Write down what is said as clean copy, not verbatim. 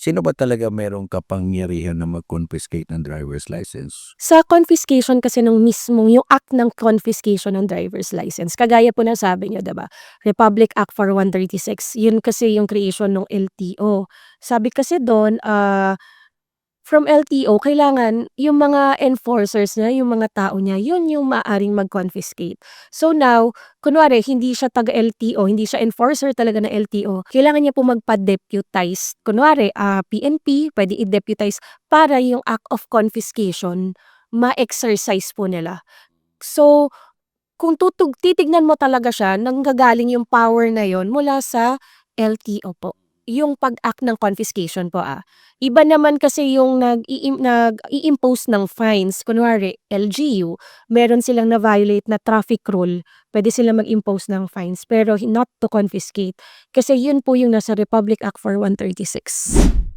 Sino ba talaga merong kapangyarihan na mag-confiscate ng driver's license? Sa confiscation kasi ng mismong yung act ng confiscation ng driver's license, kagaya po ng sabi niyo 'di ba, Republic Act for 136, yun kasi yung creation ng LTO. Sabi kasi dun, from LTO kailangan yung mga enforcers niya, yung mga tao niya, yun yung maaaring mag-confiscate. So now, kunwari hindi siya taga-LTO, hindi siya enforcer talaga ng LTO, kailangan niya po magpa-deputize. Kunwari, PNP, pwede i-deputize para yung act of confiscation ma-exercise po nila. So, kung titignan mo talaga siya, nanggagaling yung power na yon mula sa LTO po, yung pag-act ng confiscation po, Iba naman kasi yung nag-i-impose ng fines, kunwari LGU, meron silang na-violate na traffic rule, puwede silang mag-impose ng fines pero not to confiscate, kasi yun po yung nasa Republic Act for 136.